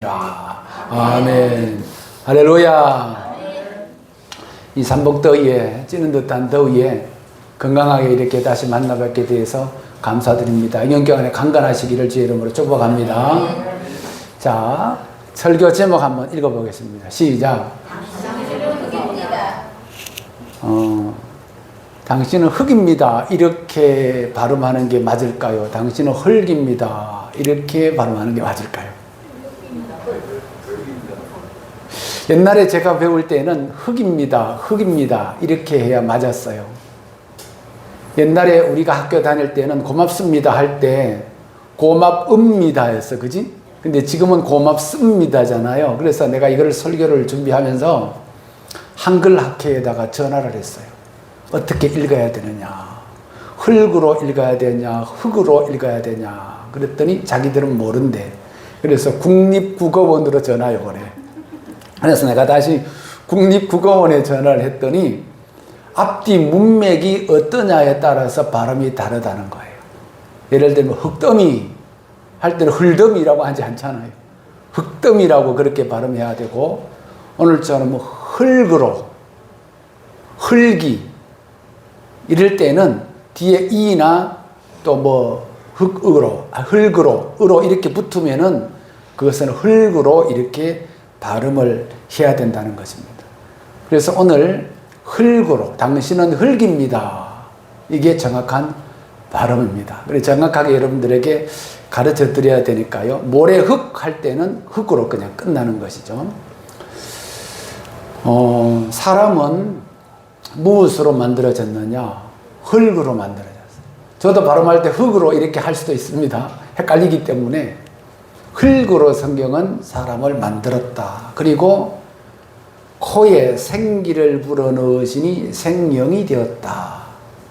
아멘. 할렐루야. 이 삼복더위에 찌는 듯한 더위에 건강하게 이렇게 다시 만나뵙게 되어서 감사드립니다. 영경안에 강건하시기를 주의 이름으로 축복합니다. 자, 설교 제목 한번 읽어보겠습니다. 시작. 당신은 흙입니다. 이렇게 발음하는 게 맞을까요? 당신은 흙입니다. 이렇게 발음하는 게 맞을까요? 옛날에 제가 배울 때는 흙입니다 이렇게 해야 맞았어요. 옛날에 우리가 학교 다닐 때는 고맙습니다 할 때 고맙습니다 했어, 그지? 근데 지금은 고맙습니다잖아요. 그래서 내가 이걸 설교를 준비하면서 한글 학회에다가 전화를 했어요. 어떻게 읽어야 되느냐, 흙으로 읽어야 되냐, 흙으로 읽어야 되냐. 그랬더니 자기들은 모른대. 그래서 국립국어원으로 전화 요구를 해. 그래서 내가 다시 국립국어원에 전화를 했더니 앞뒤 문맥이 어떠냐에 따라서 발음이 다르다는 거예요. 예를 들면 흙더미 할 때는 흙더미라고 하지 않잖아요. 흙더미라고 그렇게 발음해야 되고, 오늘처럼 흙으로, 흙이 이럴 때는 뒤에 이나 또 흙으로, 으로 이렇게 붙으면은 그것은 흙으로 이렇게 발음을 해야 된다는 것입니다. 그래서 오늘 흙으로, 당신은 흙입니다. 이게 정확한 발음입니다. 그래서 정확하게 여러분들에게 가르쳐 드려야 되니까요. 모래흙 할 때는 흙으로 그냥 끝나는 것이죠. 사람은 무엇으로 만들어졌느냐? 흙으로 만들어졌어요. 저도 발음할 때 흙으로 이렇게 할 수도 있습니다. 헷갈리기 때문에. 흙으로 성경은 사람을 만들었다. 그리고 코에 생기를 불어넣으시니 생명이 되었다.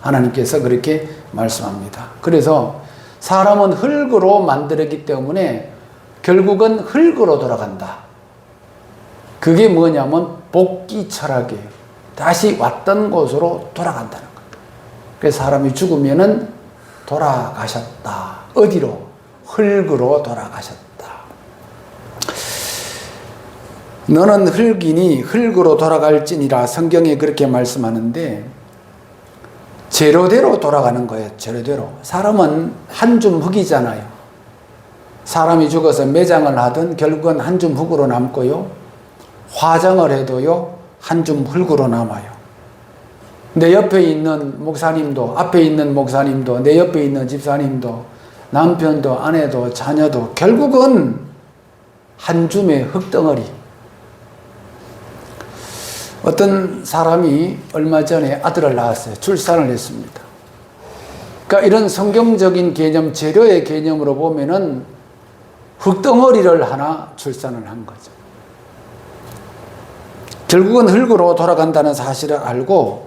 하나님께서 그렇게 말씀합니다. 그래서 사람은 흙으로 만들었기 때문에 결국은 흙으로 돌아간다. 그게 뭐냐면 복귀 철학이에요. 다시 왔던 곳으로 돌아간다는 거예요. 그래서 사람이 죽으면은 돌아가셨다. 어디로? 흙으로 돌아가셨다. 너는 흙이니 흙으로 돌아갈지니라. 성경에 그렇게 말씀하는데 재료대로 돌아가는 거예요. 재료대로. 사람은 한 줌 흙이잖아요. 사람이 죽어서 매장을 하든 결국은 한 줌 흙으로 남고요. 화장을 해도요, 한 줌 흙으로 남아요. 내 옆에 있는 목사님도, 앞에 있는 목사님도, 내 옆에 있는 집사님도, 남편도, 아내도, 자녀도 결국은 한 줌의 흙덩어리. 어떤 사람이 얼마 전에 아들을 낳았어요. 출산을 했습니다. 그러니까 이런 성경적인 개념, 재료의 개념으로 보면은 흙덩어리를 하나 출산을 한 거죠. 결국은 흙으로 돌아간다는 사실을 알고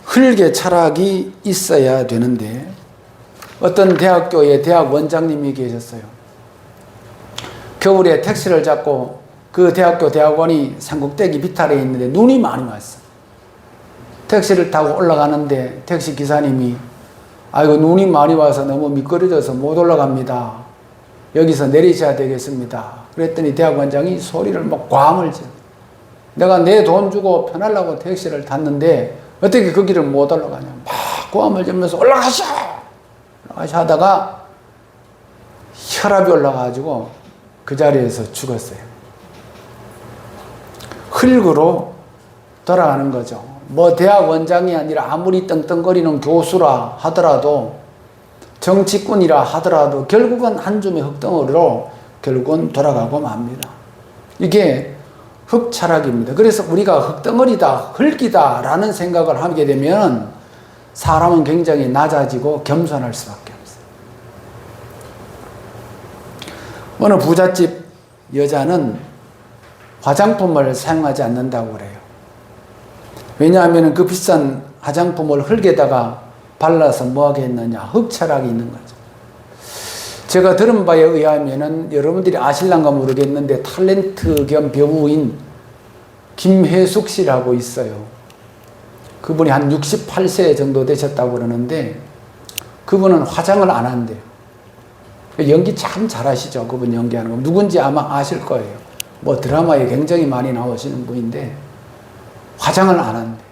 흙의 철학이 있어야 되는데, 어떤 대학교에 대학 원장님이 계셨어요. 겨울에 택시를 잡고 그 대학교 대학원이 산꼭대기 비탈에 있는데 눈이 많이 왔어. 택시를 타고 올라가는데 택시 기사님이 아이고 눈이 많이 와서 너무 미끄러져서 못 올라갑니다. 여기서 내리셔야 되겠습니다. 그랬더니 대학원장이 소리를 막 꽝을 쳐. 내가 내 돈 주고 편하려고 택시를 탔는데 어떻게 그 길을 못 올라가냐. 막 고함을 지르면서 올라가셔! 하다가 혈압이 올라가가지고 그 자리에서 죽었어요. 흙으로 돌아가는 거죠. 대학 원장이 아니라 아무리 떵떵거리는 교수라 하더라도, 정치꾼이라 하더라도 결국은 한 줌의 흙덩어리로 결국은 돌아가고 맙니다. 이게 흙 철학입니다. 그래서 우리가 흙덩어리다, 흙이다 라는 생각을 하게 되면 사람은 굉장히 낮아지고 겸손할 수밖에 없어요. 어느 부잣집 여자는 화장품을 사용하지 않는다고 그래요. 왜냐하면 그 비싼 화장품을 흙에다가 발라서 뭐 하겠느냐. 흙 철학이 있는 거죠. 제가 들은 바에 의하면 여러분들이 아실란가 모르겠는데 탤런트 겸 배우인 김혜숙 씨라고 있어요. 그분이 한 68세 정도 되셨다고 그러는데 그분은 화장을 안 한대요. 연기 참 잘하시죠. 그분 연기하는 거. 누군지 아마 아실 거예요. 뭐 드라마에 굉장히 많이 나오시는 분인데 화장을 안 한대.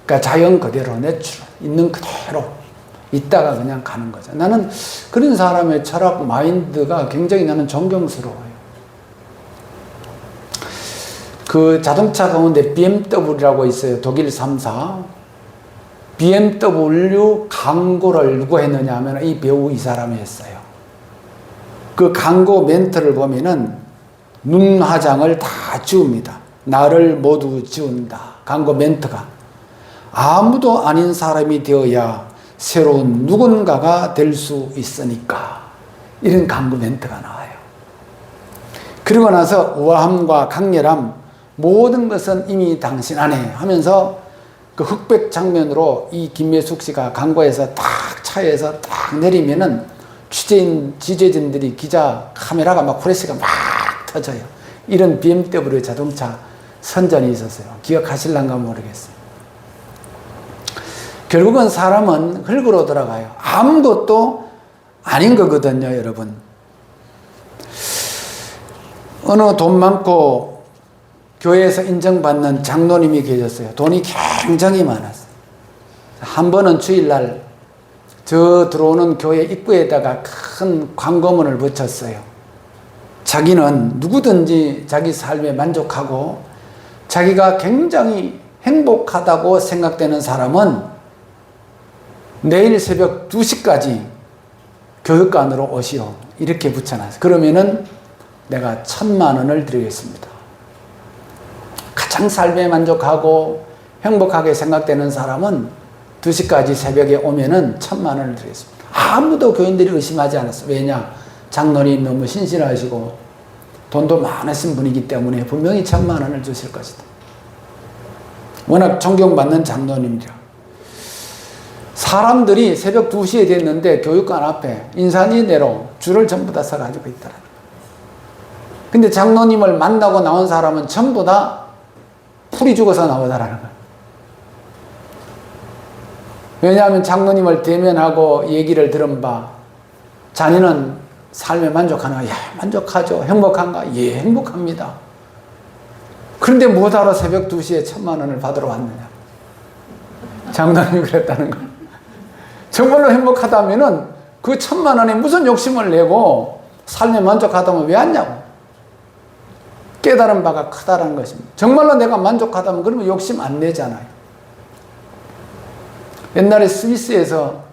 그러니까 자연 그대로 내추럴 있는 그대로 있다가 그냥 가는 거죠. 나는 그런 사람의 철학 마인드가 굉장히 나는 존경스러워요. 그 자동차 가운데 BMW라고 있어요. 독일 3사. BMW 광고를 누구 했느냐 하면 이 배우 이 사람이 했어요. 그 광고 멘트를 보면은 눈 화장을 다 지웁니다. 나를 모두 지운다. 광고 멘트가. 아무도 아닌 사람이 되어야 새로운 누군가가 될 수 있으니까. 이런 광고 멘트가 나와요. 그리고 나서 우아함과 강렬함 모든 것은 이미 당신 안에 하면서 그 흑백 장면으로 이 김혜숙 씨가 광고에서 딱 차에서 딱 내리면은 취재진들이 기자 카메라가 막 프레시가 막 터져요. 이런 BMW 자동차 선전이 있었어요. 기억하실란가 모르겠어요. 결국은 사람은 흙으로 돌아가요. 아무것도 아닌 거거든요, 여러분. 어느 돈 많고 교회에서 인정받는 장로님이 계셨어요. 돈이 굉장히 많았어요. 한 번은 주일날 저 들어오는 교회 입구에다가 큰 광고문을 붙였어요. 자기는 누구든지 자기 삶에 만족하고 자기가 굉장히 행복하다고 생각되는 사람은 내일 새벽 2시까지 교육관으로 오시오. 이렇게 붙여놨어요. 그러면은 내가 1,000만 원을 드리겠습니다. 가장 삶에 만족하고 행복하게 생각되는 사람은 2시까지 새벽에 오면은 1,000만 원을 드리겠습니다. 아무도 교인들이 의심하지 않았어요. 왜냐? 장로님 너무 신실하시고 돈도 많으신 분이기 때문에 분명히 1,000만 원을 주실 것이다. 워낙 존경받는 장로님이라. 사람들이 새벽 2시에 됐는데 교육관 앞에 인산이내로 줄을 전부 다 서가지고 있더라. 근데 장로님을 만나고 나온 사람은 전부 다 풀이 죽어서 나오더라는 거예요. 왜냐하면 장로님을 대면하고 얘기를 들은 바 자네는 삶에 만족하나? 예, 만족하죠. 행복한가? 예, 행복합니다. 그런데 뭐하러 새벽 2시에 1,000만 원을 받으러 왔느냐? 장로님이 그랬다는 거예요. 정말로 행복하다면은 그 1,000만 원에 무슨 욕심을 내고 삶에 만족하다면 왜 왔냐고. 깨달은 바가 크다라는 것입니다. 정말로 내가 만족하다면 그러면 욕심 안 내잖아요. 옛날에 스위스에서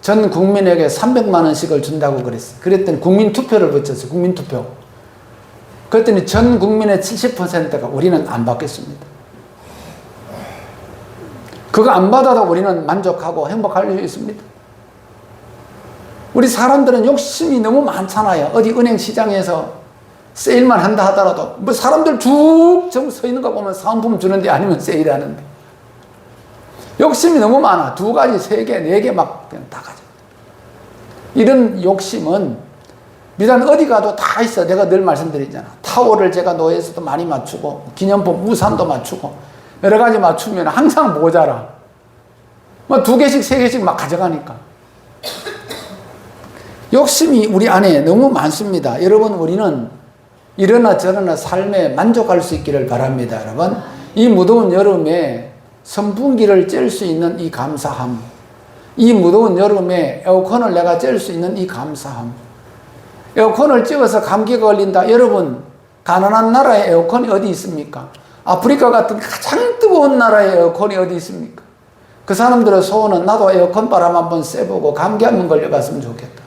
전 국민에게 300만 원씩을 준다고 그랬어요. 그랬더니 국민투표를 붙였어요. 국민투표. 그랬더니 전 국민의 70%가 우리는 안 받겠습니다. 그거 안 받아도 우리는 만족하고 행복할 수 있습니다. 우리 사람들은 욕심이 너무 많잖아요. 어디 은행 시장에서 세일만 한다 하더라도 뭐 사람들 쭉 서 있는 거 보면 사은품 주는데 아니면 세일하는데 욕심이 너무 많아. 2가지, 3개, 4개 막 그냥 다 가져. 이런 욕심은 비단 어디 가도 다 있어. 내가 늘 말씀드리잖아. 타월을 제가 노예에서도 많이 맞추고 기념품 우산도 맞추고 여러 가지 맞추면 항상 모자라. 뭐 2개씩 3개씩 막 가져가니까. 욕심이 우리 안에 너무 많습니다. 여러분, 우리는 이러나 저러나 삶에 만족할 수 있기를 바랍니다. 여러분, 이 무더운 여름에 선풍기를 쨘 수 있는 이 감사함, 이 무더운 여름에 에어컨을 내가 쨘 수 있는 이 감사함. 에어컨을 쬐어서 감기가 걸린다. 여러분, 가난한 나라에 에어컨이 어디 있습니까? 아프리카 같은 가장 뜨거운 나라에 에어컨이 어디 있습니까? 그 사람들의 소원은 나도 에어컨 바람 한번 쐬보고 감기 한번 걸려봤으면 좋겠다.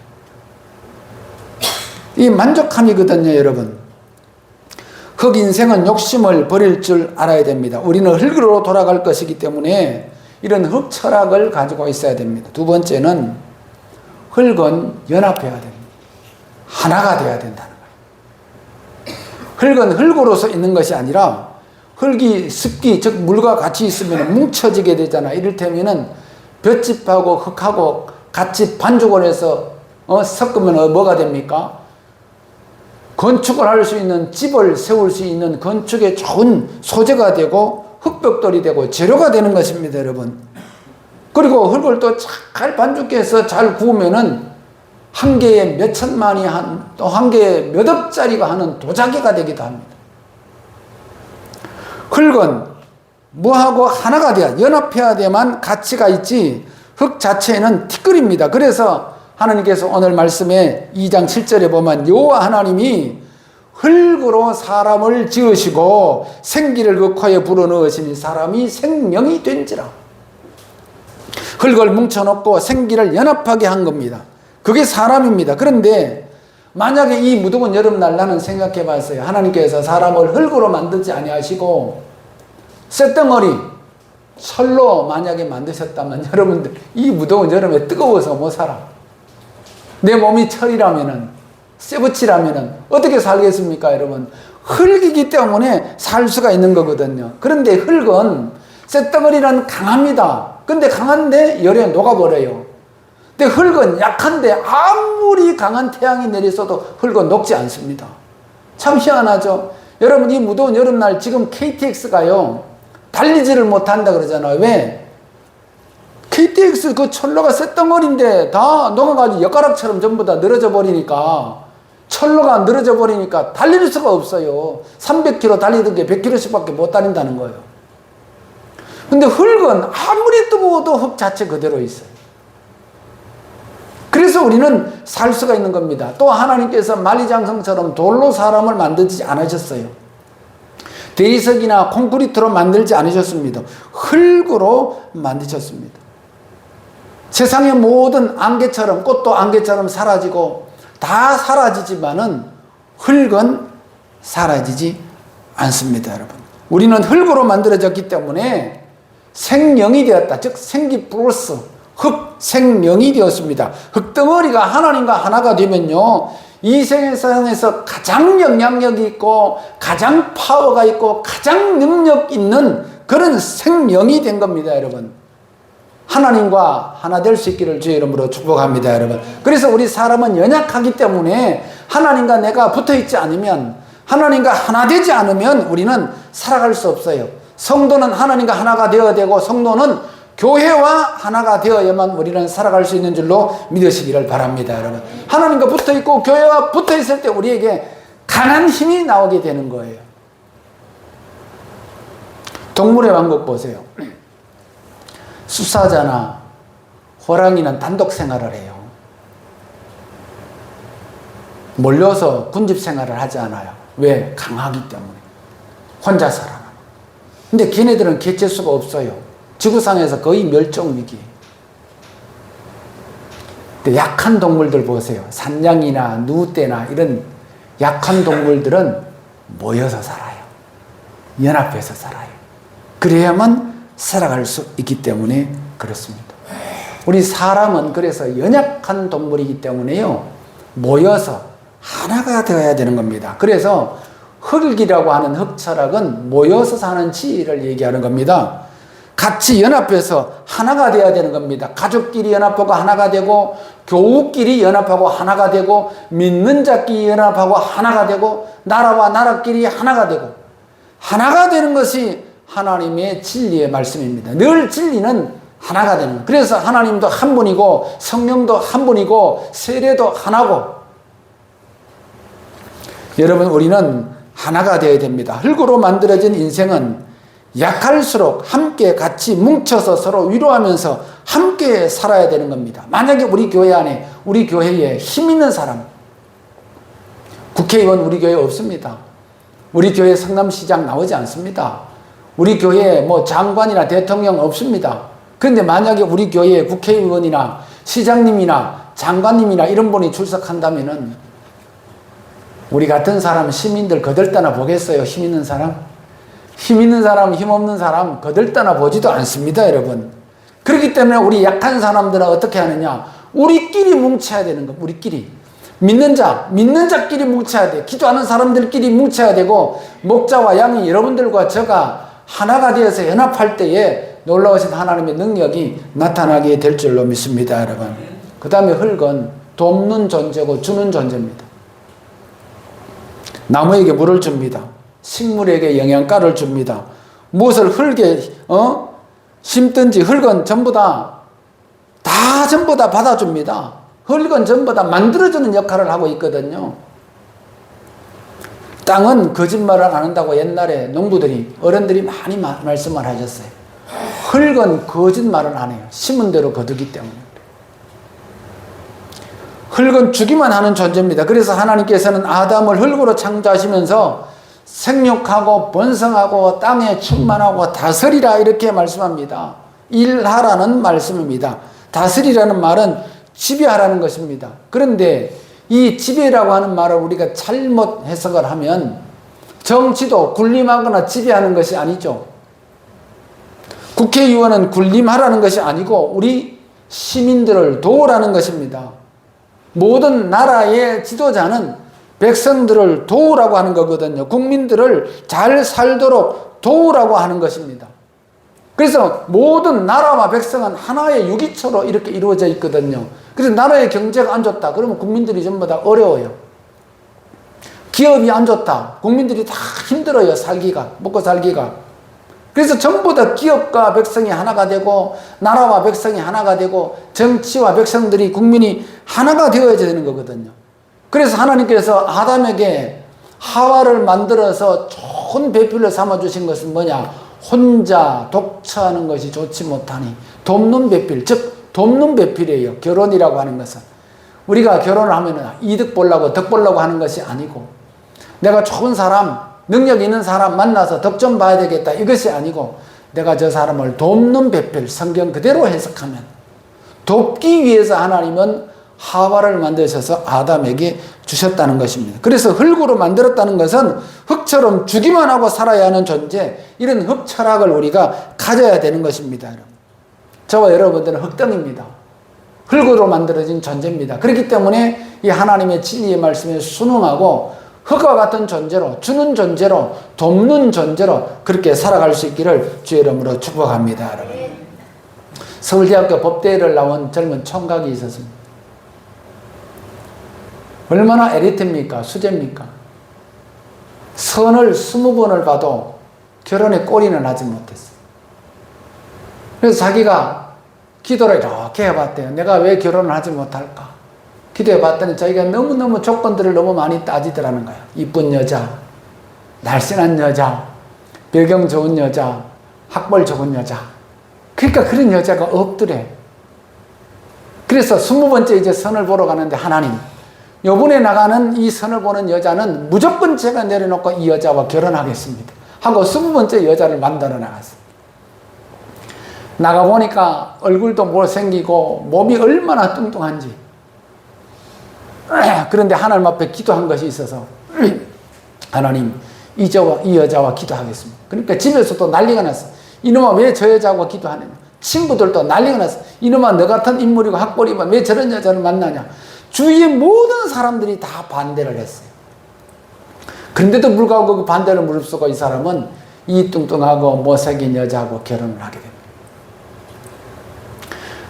이 만족함이거든요, 여러분. 흙 인생은 욕심을 버릴 줄 알아야 됩니다. 우리는 흙으로 돌아갈 것이기 때문에 이런 흙 철학을 가지고 있어야 됩니다. 2번째는 흙은 연합해야 됩니다. 하나가 되어야 된다는 거예요. 흙은 흙으로서 있는 것이 아니라 흙이 습기, 즉 물과 같이 있으면 뭉쳐지게 되잖아. 이를테면은 볏짚하고 흙하고 같이 반죽을 해서 섞으면 뭐가 됩니까? 건축을 할 수 있는, 집을 세울 수 있는 건축에 좋은 소재가 되고 흙벽돌이 되고 재료가 되는 것입니다, 여러분. 그리고 흙을 또 잘 반죽해서 잘 구우면은 한 개에 몇 천만이 또 한 개에 몇 억짜리가 하는 도자기가 되기도 합니다. 흙은 뭐하고 하나가 돼야, 연합해야 돼만 가치가 있지, 흙 자체는 티끌입니다. 그래서 하나님께서 오늘 말씀에 2장 7절에 보면 여호와 하나님이 흙으로 사람을 지으시고 생기를 그 코에 불어넣으시니 사람이 생명이 된지라. 흙을 뭉쳐놓고 생기를 연합하게 한 겁니다. 그게 사람입니다. 그런데 만약에 이 무더운 여름날 나는 생각해 봤어요. 하나님께서 사람을 흙으로 만들지 아니하시고 쇳덩어리, 철로 만약에 만드셨다면 여러분들 이 무더운 여름에 뜨거워서 못 살아. 내 몸이 철이라면은, 쇠붙이라면은 어떻게 살겠습니까, 여러분? 흙이기 때문에 살 수가 있는 거거든요. 그런데 흙은 쇳덩어리는 강합니다. 근데 강한데 열에 녹아버려요. 근데 흙은 약한데 아무리 강한 태양이 내리서도 흙은 녹지 않습니다. 참 희한하죠? 여러분, 이 무더운 여름날 지금 KTX가요, 달리지를 못한다 그러잖아요. 왜? KTX 그 철로가 쇳덩어리인데 다 녹아가지고 엿가락처럼 전부 다 늘어져 버리니까, 철로가 늘어져 버리니까 달릴 수가 없어요. 300km 달리던 게 100km씩 밖에 못 달린다는 거예요. 근데 흙은 아무리 뜨거워도 흙 자체 그대로 있어요. 그래서 우리는 살 수가 있는 겁니다. 또 하나님께서 만리장성처럼 돌로 사람을 만들지 않으셨어요. 대리석이나 콘크리트로 만들지 않으셨습니다. 흙으로 만드셨습니다. 세상의 모든 안개처럼, 꽃도 안개처럼 사라지고 다 사라지지만은 흙은 사라지지 않습니다, 여러분. 우리는 흙으로 만들어졌기 때문에 생명이 되었다. 즉 생기 플러스 흙, 생명이 되었습니다. 흙덩어리가 하나님과 하나가 되면요, 이 세상에서 가장 영향력이 있고 가장 파워가 있고 가장 능력 있는 그런 생명이 된 겁니다, 여러분. 하나님과 하나 될 수 있기를 주의 이름으로 축복합니다, 여러분. 그래서 우리 사람은 연약하기 때문에 하나님과 내가 붙어있지 않으면, 하나님과 하나 되지 않으면 우리는 살아갈 수 없어요. 성도는 하나님과 하나가 되어야 되고, 성도는 교회와 하나가 되어야만 우리는 살아갈 수 있는 줄로 믿으시기를 바랍니다, 여러분. 하나님과 붙어있고 교회와 붙어있을 때 우리에게 강한 힘이 나오게 되는 거예요. 동물의 왕국 보세요. 수사자나 호랑이는 단독 생활을 해요. 몰려서 군집 생활을 하지 않아요. 왜? 강하기 때문에. 혼자 살아. 근데 걔네들은 개체수가 없어요. 지구상에서 거의 멸종 위기. 근데 약한 동물들 보세요. 산양이나 누떼나 이런 약한 동물들은 모여서 살아요. 연합해서 살아요. 그래야만 살아갈 수 있기 때문에 그렇습니다. 우리 사람은 그래서 연약한 동물이기 때문에요, 모여서 하나가 되어야 되는 겁니다. 그래서 흙이라고 하는 흙철학은 모여서 사는 지혜를 얘기하는 겁니다. 같이 연합해서 하나가 되어야 되는 겁니다. 가족끼리 연합하고 하나가 되고, 교우끼리 연합하고 하나가 되고, 믿는 자끼리 연합하고 하나가 되고, 나라와 나라끼리 하나가 되고, 하나가 되는 것이 하나님의 진리의 말씀입니다. 늘 진리는 하나가 되는 거예요. 그래서 하나님도 한 분이고 성령도 한 분이고 세례도 하나고, 여러분, 우리는 하나가 되어야 됩니다. 흙으로 만들어진 인생은 약할수록 함께 같이 뭉쳐서 서로 위로하면서 함께 살아야 되는 겁니다. 만약에 우리 교회 안에, 우리 교회에 힘 있는 사람, 국회의원 우리 교회에 없습니다. 우리 교회 성남시장 나오지 않습니다. 우리 교회에 뭐 장관이나 대통령 없습니다. 그런데 만약에 우리 교회에 국회의원이나 시장님이나 장관님이나 이런 분이 출석한다면은 우리 같은 사람, 시민들 거들떠나 보겠어요? 힘 있는 사람? 힘 있는 사람, 힘 없는 사람 거들떠나 보지도 않습니다, 여러분. 그렇기 때문에 우리 약한 사람들은 어떻게 하느냐? 우리끼리 뭉쳐야 되는 거, 우리끼리. 믿는 자끼리 뭉쳐야 돼. 기도하는 사람들끼리 뭉쳐야 되고, 목자와 양이 여러분들과 저가 하나가 되어서 연합할 때에 놀라우신 하나님의 능력이 나타나게 될 줄로 믿습니다, 여러분. 그 다음에 흙은 돕는 존재고 주는 존재입니다. 나무에게 물을 줍니다. 식물에게 영양가를 줍니다. 무엇을 흙에 심든지 흙은 전부 다 전부 다 받아줍니다. 흙은 전부 다 만들어주는 역할을 하고 있거든요. 땅은 거짓말을 안 한다고 옛날에 농부들이, 어른들이 많이 말씀을 하셨어요. 흙은 거짓말을 안 해요. 심은 대로 거두기 때문에. 흙은 주기만 하는 존재입니다. 그래서 하나님께서는 아담을 흙으로 창조하시면서 생육하고 번성하고 땅에 충만하고 다스리라 이렇게 말씀합니다. 일하라는 말씀입니다. 다스리라는 말은 지배하라는 것입니다. 그런데 이 지배라고 하는 말을 우리가 잘못 해석을 하면 정치도 군림하거나 지배하는 것이 아니죠. 국회의원은 군림하라는 것이 아니고 우리 시민들을 도우라는 것입니다. 모든 나라의 지도자는 백성들을 도우라고 하는 거거든요. 국민들을 잘 살도록 도우라고 하는 것입니다. 그래서 모든 나라와 백성은 하나의 유기체로 이렇게 이루어져 있거든요. 그래서 나라의 경제가 안 좋다. 그러면 국민들이 전부 다 어려워요. 기업이 안 좋다. 국민들이 다 힘들어요. 살기가, 먹고 살기가. 그래서 전부 다 기업과 백성이 하나가 되고 나라와 백성이 하나가 되고 정치와 백성들이 국민이 하나가 되어야 되는 거거든요. 그래서 하나님께서 아담에게 하와를 만들어서 좋은 배필로 삼아주신 것은 뭐냐? 혼자 독처하는 것이 좋지 못하니 돕는 배필, 즉 돕는 배필이에요. 결혼이라고 하는 것은 우리가 결혼을 하면 이득 보려고 덕 보려고 하는 것이 아니고 내가 좋은 사람, 능력 있는 사람 만나서 덕 좀 봐야 되겠다 이것이 아니고 내가 저 사람을 돕는 배필, 성경 그대로 해석하면 돕기 위해서 하나님은 하와를 만드셔서 아담에게 주셨다는 것입니다. 그래서 흙으로 만들었다는 것은 흙처럼 주기만 하고 살아야 하는 존재, 이런 흙 철학을 우리가 가져야 되는 것입니다. 저와 여러분들은 흙덩입니다. 흙으로 만들어진 존재입니다. 그렇기 때문에 이 하나님의 진리의 말씀에 순응하고 흙과 같은 존재로, 주는 존재로, 돕는 존재로 그렇게 살아갈 수 있기를 주의 이름으로 축복합니다. 여러분. 서울대학교 법대를 나온 젊은 총각이 있었습니다. 얼마나 엘리트입니까? 수제입니까? 선을 20번을 봐도 결혼에 꼬리는 하지 못했어요. 그래서 자기가 기도를 이렇게 해봤대요. 내가 왜 결혼을 하지 못할까? 기도해봤더니 자기가 너무너무 조건들을 너무 많이 따지더라는 거예요. 이쁜 여자, 날씬한 여자, 배경 좋은 여자, 학벌 좋은 여자. 그러니까 그런 여자가 없더래. 그래서 20번째 이제 선을 보러 가는데 하나님, 요번에 나가는 이 선을 보는 여자는 무조건 제가 내려놓고 이 여자와 결혼하겠습니다 하고 20번째 여자를 만들어 나갔어요. 나가보니까 얼굴도 못생기고 몸이 얼마나 뚱뚱한지. 그런데 하나님 앞에 기도한 것이 있어서 하나님 이 여자와 기도하겠습니다. 그러니까 집에서도 난리가 났어. 이놈아 왜 저 여자하고 기도하느냐. 친구들도 난리가 났어. 이놈아 너 같은 인물이고 학벌이고 왜 저런 여자를 만나냐. 주위의 모든 사람들이 다 반대를 했어요. 그런데도 불구하고 그 반대를 무릅쓰고 이 사람은 이 뚱뚱하고 못생긴 여자하고 결혼을 하게 됩니다.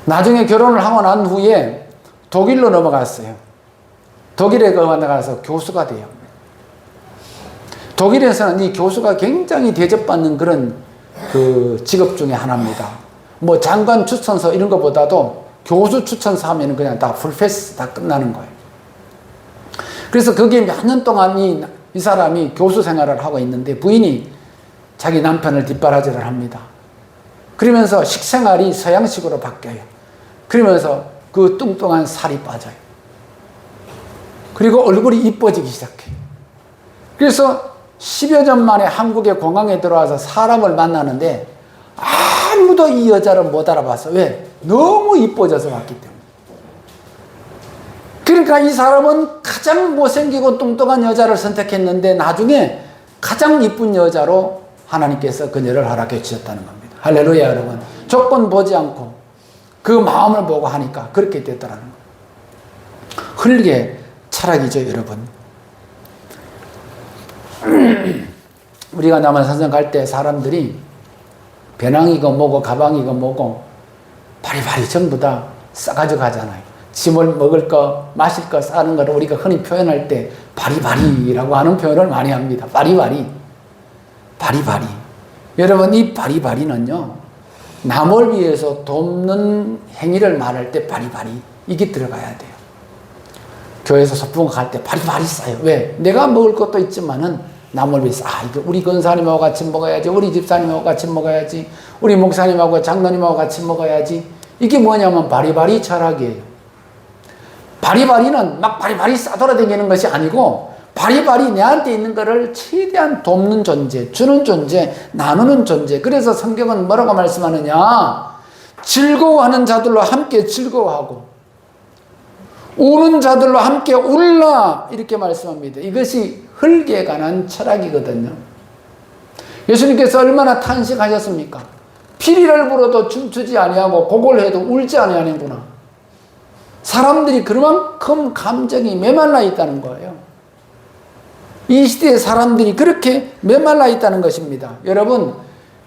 나중에 결혼을 하고 난 후에 독일로 넘어갔어요. 독일에 나가서 교수가 돼요. 독일에서는 이 교수가 굉장히 대접받는 그런 그 직업 중에 하나입니다. 뭐 장관 추천서 이런 것보다도 교수 추천서 하면 그냥 다 풀패스 다 끝나는 거예요. 그래서 거기에 몇 년 동안 이 사람이 교수 생활을 하고 있는데 부인이 자기 남편을 뒷바라지를 합니다. 그러면서 식생활이 서양식으로 바뀌어요. 그러면서 그 뚱뚱한 살이 빠져요. 그리고 얼굴이 이뻐지기 시작해요. 그래서 10여 년 만에 한국의 공항에 들어와서 사람을 만나는데 아무도 이 여자를 못 알아봤어. 왜? 너무 이뻐져서 왔기 때문에. 그러니까 이 사람은 가장 못생기고 뚱뚱한 여자를 선택했는데 나중에 가장 이쁜 여자로 하나님께서 그녀를 허락해 주셨다는 겁니다. 할렐루야 여러분. 조건 보지 않고 그 마음을 보고 하니까 그렇게 됐더라는 거예요. 흙의 철학이죠 여러분. 우리가 남한산성 갈 때 사람들이 배낭이고 뭐고 가방이고 뭐고 바리바리 전부 다 싸가지고 가잖아요. 짐을 먹을 거 마실 거 싸는 걸 우리가 흔히 표현할 때 바리바리라고 하는 표현을 많이 합니다. 바리바리 바리바리. 여러분 이 바리바리는요 남을 위해서 돕는 행위를 말할 때 바리바리 이게 들어가야 돼요. 교회에서 소풍 갈 때 바리바리 싸요. 왜? 내가 먹을 것도 있지만은 남을 위해서, 이거 우리 권사님하고 같이 먹어야지, 우리 집사님하고 같이 먹어야지, 우리 목사님하고 장로님하고 같이 먹어야지. 이게 뭐냐면 바리바리 철학이에요. 바리바리는 막 바리바리 싸돌아다니는 것이 아니고, 바리바리 내한테 있는 것을 최대한 돕는 존재, 주는 존재, 나누는 존재. 그래서 성경은 뭐라고 말씀하느냐? 즐거워하는 자들로 함께 즐거워하고 우는 자들로 함께 울라, 이렇게 말씀합니다. 이것이 흙에 관한 철학이거든요. 예수님께서 얼마나 탄식하셨습니까? 피리를 불어도 춤추지 아니하고 곡을 해도 울지 아니하는구나. 사람들이 그만큼 감정이 메말라 있다는 거예요. 이 시대의 사람들이 그렇게 메말라 있다는 것입니다. 여러분,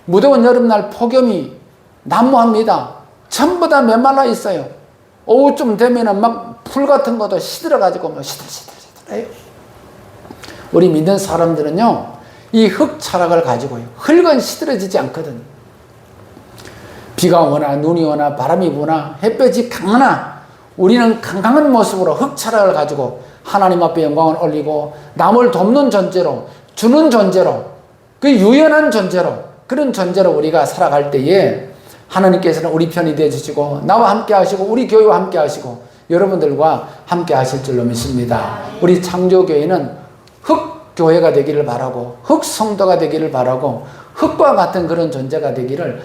무더운 여름날 폭염이 난무합니다. 전부 다 메말라 있어요. 오후쯤 되면은 막 풀 같은 것도 시들어가지고 뭐 시들시들해요. 우리 믿는 사람들은요, 이 흙 철학을 가지고요. 흙은 시들어지지 않거든. 비가 오나 눈이 오나 바람이 부나 햇볕이 강하나 우리는 강강한 모습으로 흙 철학을 가지고 하나님 앞에 영광을 올리고 남을 돕는 존재로, 주는 존재로, 그 유연한 존재로, 그런 존재로 우리가 살아갈 때에 하나님께서는 우리 편이 되어주시고 나와 함께 하시고 우리 교회와 함께 하시고 여러분들과 함께 하실 줄로 믿습니다. 우리 창조교회는 흙교회가 되기를 바라고 흙성도가 되기를 바라고 흙과 같은 그런 존재가 되기를